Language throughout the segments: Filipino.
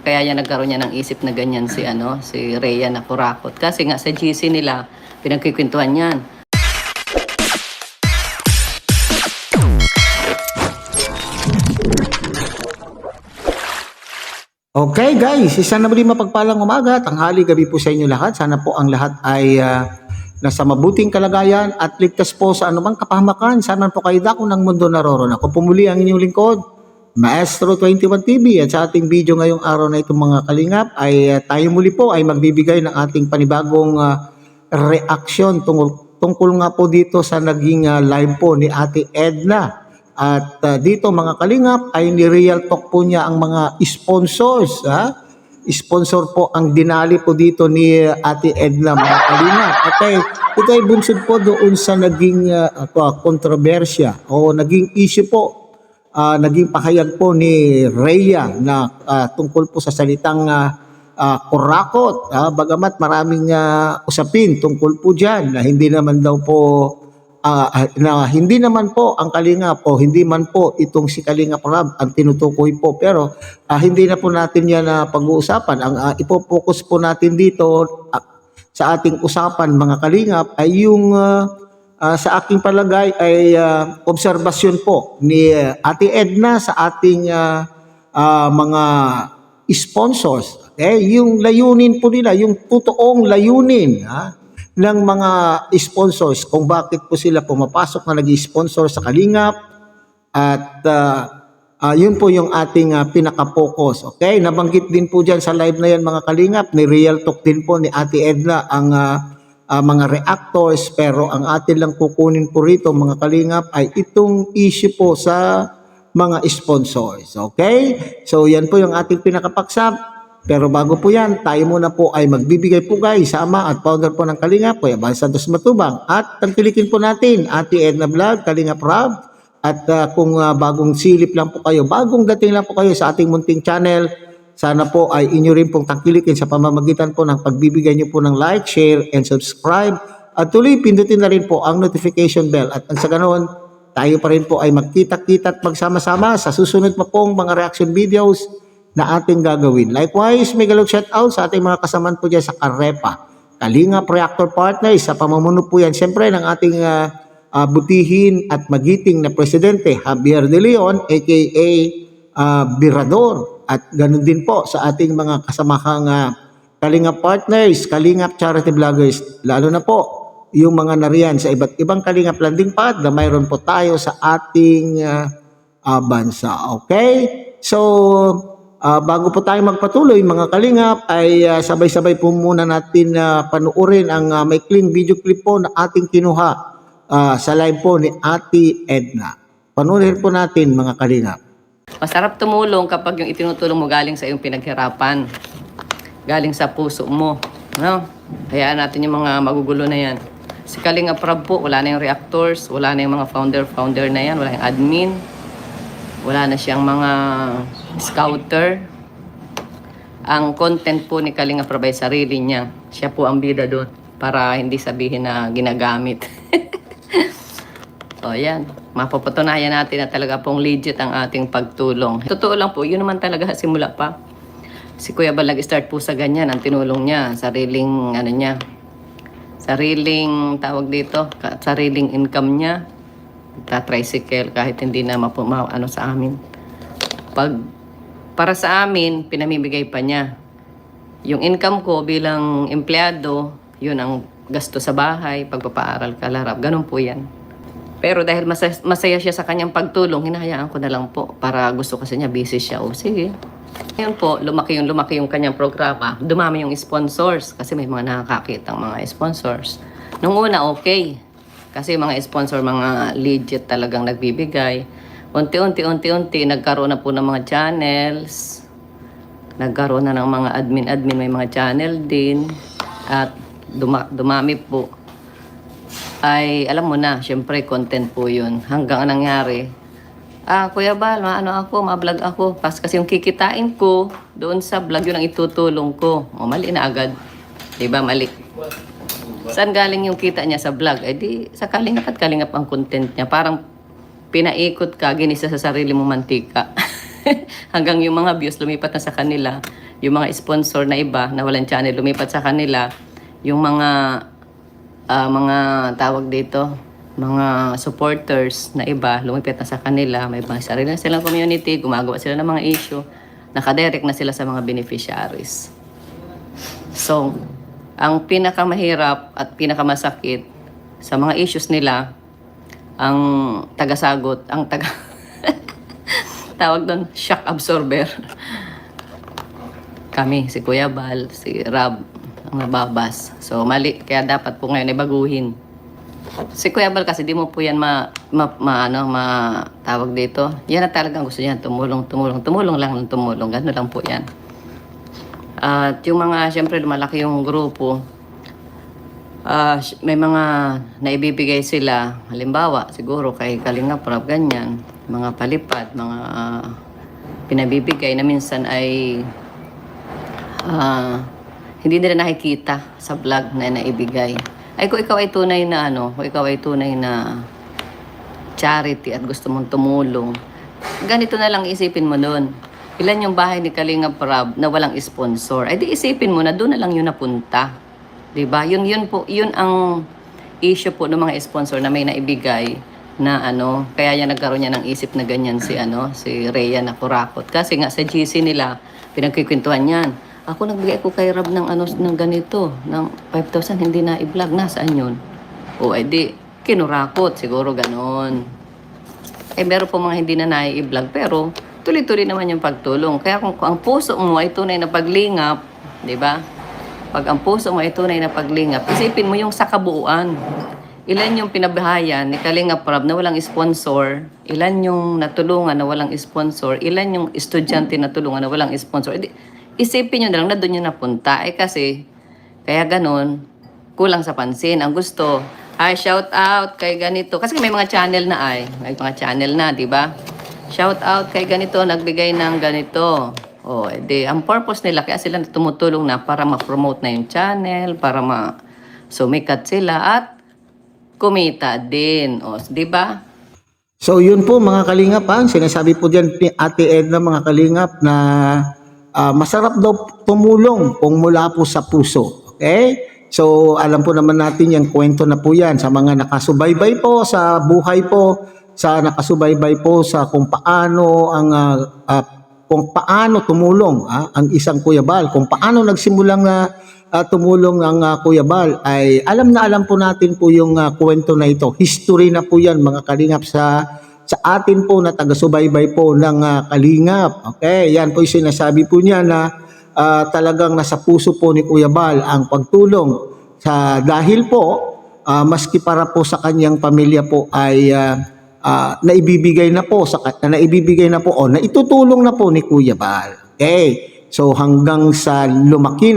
Kaya yan nagkaroon niya ng isip na ganyan si Rhea na kurakot. Kasi nga sa GC nila, pinagkikwentuhan yan. Okay guys, isa na muli mapagpalang umaga, tanghali, gabi po sa inyo lahat. Sana po ang lahat ay nasa mabuting kalagayan at ligtas po sa anumang kapahamakan. Sana po kayo dako ng mundo naroon. Ako po muli ang inyong lingkod, Maestro 21 TV. At sa ating video ngayong araw na itong mga kalingap ay tayo muli po ay magbibigay ng ating panibagong reaksyon tungkol nga po dito sa naging live po ni Ate Edna. At dito mga kalingap ay ni-real talk po niya ang mga sponsors. Sponsor po ang dinali po dito ni Ate Edna mga kalingap. Okay, ito ay bunsod po doon sa naging kontrobersya o naging issue po. Naging pahayag po ni Rhea na tungkol po sa salitang kurakot. Bagamat maraming usapin tungkol po dyan na hindi naman daw po na hindi naman po ang Kalingap o hindi man po itong si Kalingap Rab ang tinutukoy po, pero hindi na po natin yan pag-uusapan. Ang ipopokus po natin dito sa ating usapan mga Kalingap ay yung sa aking palagay ay obserbasyon po ni Ate Edna sa ating mga sponsors. Yung layunin po nila, yung totoong layunin ng mga sponsors kung bakit po sila pumapasok na nag-sponsor sa Kalingap at yun po yung ating pinaka-focus. Okay, nabanggit din po dyan sa live na yan mga Kalingap, ni real talk din po ni Ate Edna ang mga reactors, pero ang atin lang kukunin po rito mga Kalingap ay itong issue po sa mga sponsors. Okay, so yan po yung ating pinaka-paksap. Pero bago po yan, tayo muna po ay magbibigay po guys sa ama at founder po ng Kalingap, Kuya Bal Santos Matubang. At tangkilikin po natin, Ate Edna Vlog, Kalingap Rab. At kung bagong silip lang po kayo, bagong dating lang po kayo sa ating munting channel, sana po ay inyo rin pong tangkilikin sa pamamagitan po ng pagbibigay nyo po ng like, share, and subscribe. At tuloy, pindutin na rin po ang notification bell. At sa ganoon, tayo pa rin po ay magkita-kita at magsama-sama sa susunod pa pong mga reaction videos na ating gagawin. Likewise, may galog shoutout sa ating mga kasamaan po dyan sa Karepa, Kalingap Reactor Partners, sa pamumuno po yan siyempre ng ating butihin at magiting na Presidente Javier De Leon aka Birador, at ganun din po sa ating mga kasamahang Kalingap Partners, Kalingap Charity Vloggers, lalo na po yung mga nariyan sa iba't ibang Kalingap landing pad na mayroon po tayo sa ating bansa. Okay? So, bago po tayo magpatuloy mga Kalingap ay sabay-sabay po muna natin panuorin ang maikling video clip po na ating kinuha sa live po ni Ate Edna. Panuorin po natin mga Kalingap. Masarap tumulong kapag yung itinutulong mo galing sa iyong pinaghirapan. Galing sa puso mo. No? Hayaan natin yung mga magugulo na yan. Si Kalingap Rab po, wala na yung reactors, wala na yung mga founder na yan, wala yung admin. Wala na siyang mga scouter. Ang content po ni Kalingap Rab ay sarili niya. Siya po ang bida doon para hindi sabihin na ginagamit. So yan, mapapatunayan natin na talaga pong legit ang ating pagtulong. Totoo lang po, yun naman talaga simula pa. Si Kuya Bal nag-start po sa ganyan, ang tinulong niya, sariling sariling tawag dito, sariling income niya. Tricycle kahit hindi na sa amin. Para sa amin, pinamimigay pa niya. Yung income ko bilang empleyado, yun ang gasto sa bahay, pagpapaaral, kalarap, ganun po yan. Pero dahil masaya siya sa kanyang pagtulong, hinahayaan ko na lang po para gusto kasi niya, busy siya. O sige. Ngayon po, lumaki yung kanyang programa. Dumami yung sponsors kasi may mga nakakakita ang mga sponsors. Nung una, okay. Kasi mga sponsor, mga legit talagang nagbibigay. Unti-unti, nagkaroon na po ng mga channels. Nagkaroon na ng mga admin, may mga channel din. At dumami po. Ay, alam mo na, syempre, content po yun. Hanggang nangyari, Kuya Bal, ma-vlog ako. Kasi yung kikitain ko, doon sa vlog, yun ang itutulong ko. O, mali na agad. Diba, mali. Saan galing yung kita niya sa vlog? Eh di, sa Kalingap at Kalingap ang content niya. Parang pinaikot ka, ginisa sa sarili mong mantika. Hanggang yung mga views lumipat na sa kanila. yung mga sponsor na iba na walang channel lumipat sa kanila, yung mga tawag dito, mga supporters na iba lumipat na sa kanila, may mga sarili na silang community, gumagawa sila ng mga issue, nakadirect na sila sa mga beneficiaries. So, ang pinakamahirap at pinakamasakit sa mga issues nila, ang tagasagot, ang tawag doon, shock absorber. Kami, si Kuya Bal, si Rab, ang nababas. So, mali. Kaya dapat po ngayon ibaguhin. Si Kuya Bal kasi di mo po yan tawag dito. Yan na talagang gusto niya. Tumulong lang ng tumulong. Gano'n lang po yan. At yung mga, syempre lumalaki yung grupo, may mga naibibigay sila, halimbawa, siguro kay Kalinga Prab, ganyan, mga palipad, mga pinabibigay na minsan ay hindi nila nakikita sa vlog na naibigay. Ay kung ikaw ay tunay na kung ikaw ay tunay na charity at gusto mong tumulong, ganito na lang isipin mo doon. Ilan yung bahay ni Kalinga Prab na walang sponsor? Ay di isipin mo na doon na lang yun napunta. 'Di ba? Yun ang issue po ng mga sponsor na may naibigay na kaya yan nagkaroon niya ng isip na ganyan si Rhea na kurakot. Kasi nga sa GC nila pinagkikwentuhan yan. Ako nagbigay ko kay Rab ng ng ganito, ng 5,000 hindi na i-vlog, nasaan yun? O edi kinurakot siguro ganon. Meron po mga hindi na nai-vlog pero tuloy-tuloy naman yung pagtulong. Kaya kung ang puso mo ay tunay na paglingap, 'di ba? Pag ang puso mo ay tunay na paglingap, isipin mo yung sa kabuuan. Ilan yung pinabahayan ni Kalinga Prab na walang sponsor? Ilan yung natulungan na walang sponsor? Ilan yung estudyante na tulungan na walang sponsor? Isipin nyo na lang na doon yung napunta. Kasi, kaya ganun, kulang sa pansin. Ang gusto, shout out kay ganito. Kasi may mga channel na may mga channel na, di ba? Shout out kay ganito, nagbigay ng ganito. Ang purpose nila, kaya sila tumutulong na para ma-promote na yung channel, para sumikat sila at kumita din. Di ba? So yun po mga kalingap, sinasabi po diyan ni Ate Edna mga kalingap na masarap daw tumulong kung mula po sa puso. Okay? So alam po naman natin yung kwento na po yan sa mga nakasubaybay po sa buhay po, nakasubaybay po sa kung paano tumulong ang isang Kuya Bal, kung paano nagsimulang tumulong ang Kuya Bal, ay alam po natin po yung kwento na ito. History na po yan mga kalingap sa atin po na taga-subaybay po ng kalingap. Okay, yan po yung sinasabi po niya na talagang nasa puso po ni Kuya Bal ang pagtulong dahil po maski para po sa kanyang pamilya po ay naibibigay na po naitutulong na po ni Kuya Bal. Okay. So hanggang sa lumaki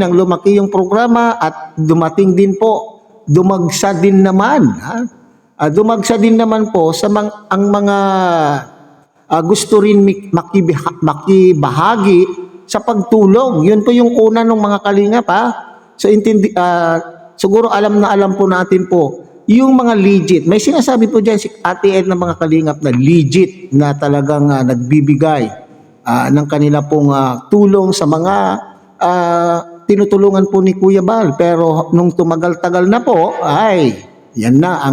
yung programa at dumagsa din naman po sa ang mga gusto rin makibahagi sa pagtulong. Yun po yung una ng mga kalingap So siguro alam po natin po yung mga legit. May sinasabi po dyan si Ate Ed ng mga kalingap na legit na talagang nagbibigay ng kanila pong tulong sa mga tinutulungan po ni Kuya Bal. Pero nung tumagal-tagal na po, yan na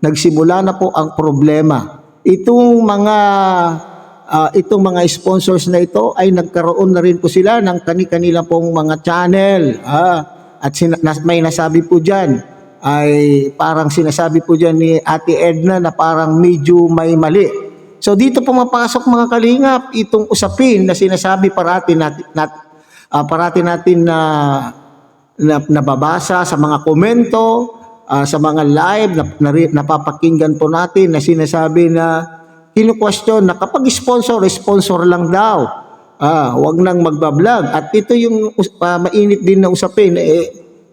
nagsimula na po ang problema. Itong mga sponsors na ito ay nagkaroon na rin po sila ng kani-kanila pong mga channel. At may nasabi po dyan, parang sinasabi po dyan ni Ate Edna na parang medyo may mali. So dito pumapasok mga kalingap itong usapin na sinasabi parati natin na nababasa sa mga komento, sa mga live na napapakinggan po natin na sinasabi na kinu-question na kapag sponsor lang daw. Huwag nang magbablog. At ito yung mainit din na usapin.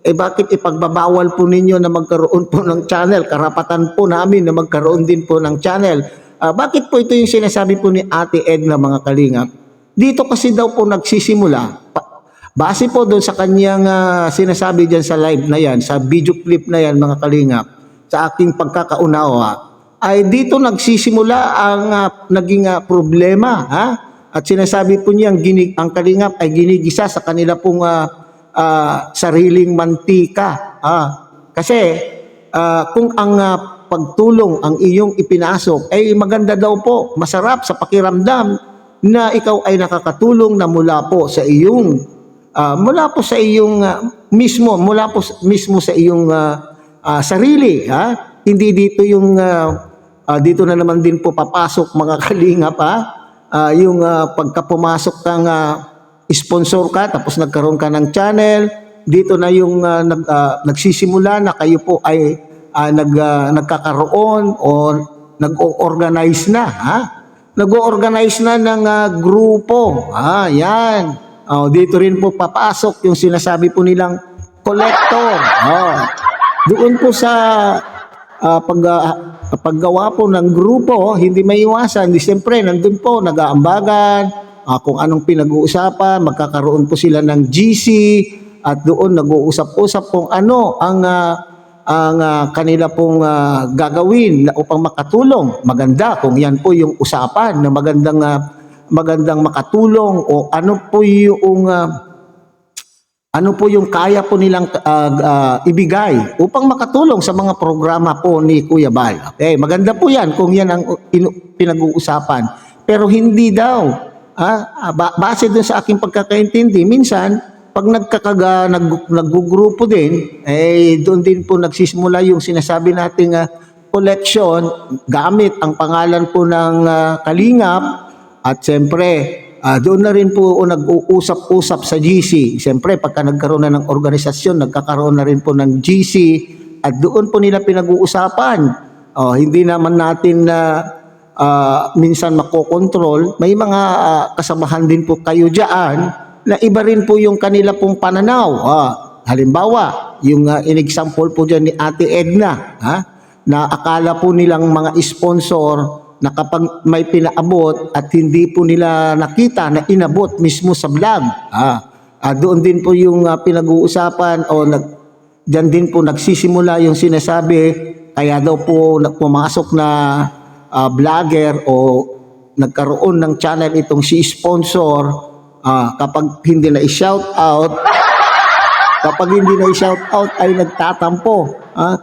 Bakit ipagbabawal po ninyo na magkaroon po ng channel? Karapatan po namin na magkaroon din po ng channel. Bakit po ito yung sinasabi po ni Ate Edna mga kalingap? Dito kasi daw po nagsisimula. Base po doon sa kanyang sinasabi dyan sa live na yan, sa video clip na yan mga kalingap, sa aking pagkakaunawa, ay dito nagsisimula ang naging problema At sinasabi po niyang ang kalingap ay ginigisa sa kanila pong sariling mantika. Kasi kung ang pagtulong ang iyong ipinasok ay maganda daw po, masarap sa pakiramdam na ikaw ay nakakatulong na mula po sa iyong mismo sa iyong sarili, hindi dito yung dito na naman din po papasok mga kalingap, yung pagkapumasok kang sponsor ka tapos nagkaroon ka ng channel, dito na yung nagsisimula na kayo po ay nagkakaroon o nag-organize na, nag-organize na ng grupo. Yan. Dito rin po papasok yung sinasabi po nilang collector. Doon po sa paggawa po ng grupo, hindi maiwasan. Siyempre, nandun po, nag-aambagan, kung anong pinag-uusapan, magkakaroon po sila ng GC, at doon nag-uusap-usap kung ano ang kanila pong gagawin upang makatulong. Maganda kung yan po yung usapan na magandang makatulong o ano po yung kaya po nilang ibigay upang makatulong sa mga programa po ni Kuya Bal. Okay, maganda po yan kung yan ang pinag-uusapan. Pero hindi daw. Base dun sa aking pagkakaintindi, minsan, pag naggugrupo din, doon din po nagsisimula yung sinasabi nating collection gamit ang pangalan po ng kalingap. At siyempre, doon na rin po nag-uusap-usap sa GC. Siyempre, pagka nagkaroon na ng organisasyon, nagkakaroon na rin po ng GC at doon po nila pinag-uusapan. Hindi naman natin minsan makokontrol. May mga kasamahan din po kayo dyan na iba rin po yung kanila pong pananaw. Halimbawa, yung in-example po dyan ni Ate Edna, na akala po nilang mga sponsor na kapag may pinaabot at hindi po nila nakita na inabot mismo sa vlog. Doon din po yung pinag-uusapan o dyan din po nagsisimula yung sinasabi, kaya daw po pumasok na vlogger o nagkaroon ng channel itong si sponsor. Kapag hindi na i-shout out ay nagtatampo.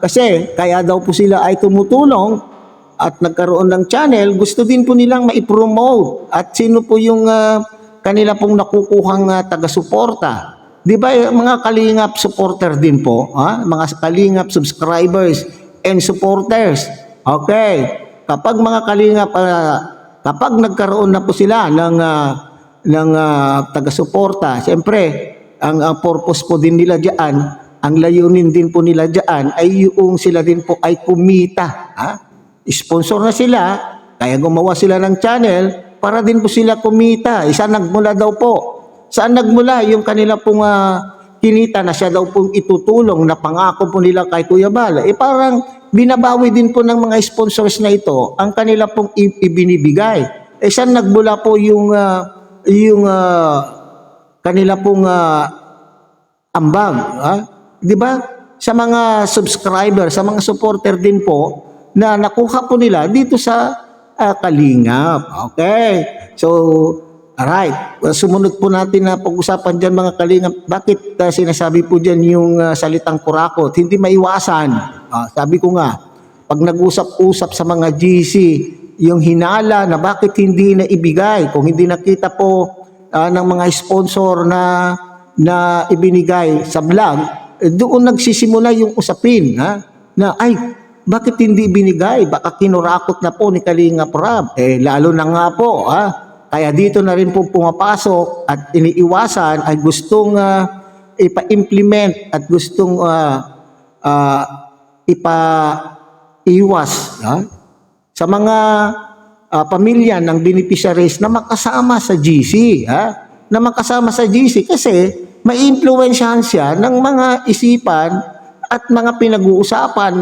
Kasi kaya daw po sila ay tumutulong at nagkaroon ng channel, gusto din po nilang maipromote. At sino po yung kanila pong nakukuhang taga-suporta? Di ba mga kalingap supporter din po? Mga kalingap subscribers and supporters. Okay. Kapag mga kalingap, kapag nagkaroon na po sila ng taga-suporta, siyempre, ang purpose po din nila diyan, ang layunin din po nila diyan ay yung sila din po ay kumita. Sponsor na sila, kaya gumawa sila ng channel para din po sila kumita. Saan nagmula daw po? Saan nagmula yung kanila pong kinita na siya daw pong itutulong na pangako po nila kay Kuya Bal? Parang binabawi din po ng mga sponsors na ito ang kanila pong ibinibigay. Saan nagmula po yung kanila pong ambag, di ba? Sa mga subscriber, sa mga supporter din po na nakuha po nila dito sa kalingap. Okay. So, alright. Sumunod po natin na pag-usapan dyan mga kalingap. Bakit sinasabi po dyan yung salitang kurakot? Hindi maiwasan. Sabi ko nga, pag nag-usap-usap sa mga GC, yung hinala na bakit hindi na ibigay, kung hindi nakita po ng mga sponsor na ibinigay sa vlog, doon nagsisimula yung usapin, na ay, bakit hindi binigay? Baka kinurakot na po ni Kalingap Rab. Lalo na nga po, kaya dito na rin po pumapasok at iniiwasan ay gustong ipa-implement at gustong ipa-iwas sa mga pamilya ng beneficiaries na makasama sa GC. Na makasama sa GC kasi may influensyahan siya ng mga isipan at mga pinag-uusapan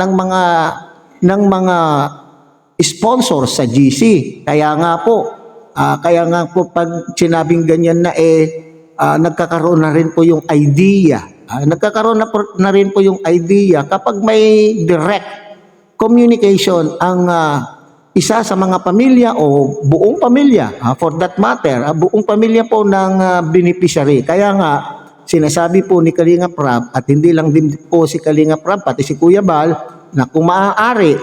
ng mga sponsors sa GC. Kaya nga po pag sinabing ganyan na nagkakaroon na rin po yung idea. Nagkakaroon na rin po yung idea kapag may direct communication ang isa sa mga pamilya o buong pamilya, for that matter, buong pamilya po ng beneficiary. Kaya nga, sinasabi po ni Kalinga Prab, at hindi lang din po si Kalinga Prab, pati si Kuya Bal, na kung maaari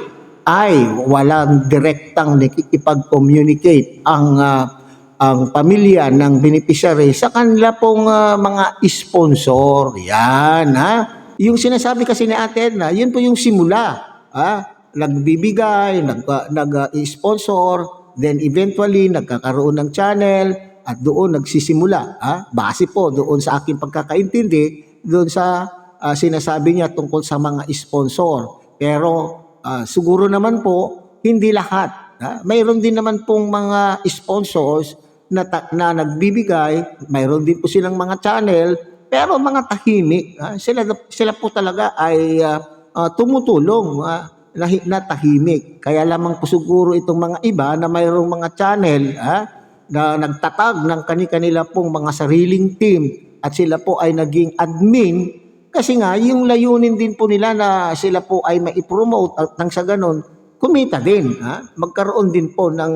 ay walang direktang nakikipag-communicate ang pamilya ng beneficiary sa kanila pong mga sponsor. Yan, ha? Yung sinasabi kasi ni Ate Edna, yun po yung simula. Nagbibigay, nag-sponsor, then eventually nagkakaroon ng channel at doon nagsisimula. Base po doon sa aking pagkakaintindi, doon sa sinasabi niya tungkol sa mga sponsor. Pero siguro naman po, hindi lahat. Mayroon din naman pong mga sponsors na nagbibigay, mayroon din po silang mga channel, pero mga tahimik. Sila po talaga ay tumutulong na tahimik. Kaya lamang po siguro itong mga iba na mayroong mga channel na nagtatag ng kani-kanila pong mga sariling team at sila po ay naging admin kasi nga yung layunin din po nila na sila po ay mai-promote at nang sa ganon kumita din. Magkaroon din po ng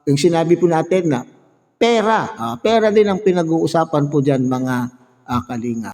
yung sinabi po natin na pera. Pera din ang pinag-uusapan po dyan mga kalinga.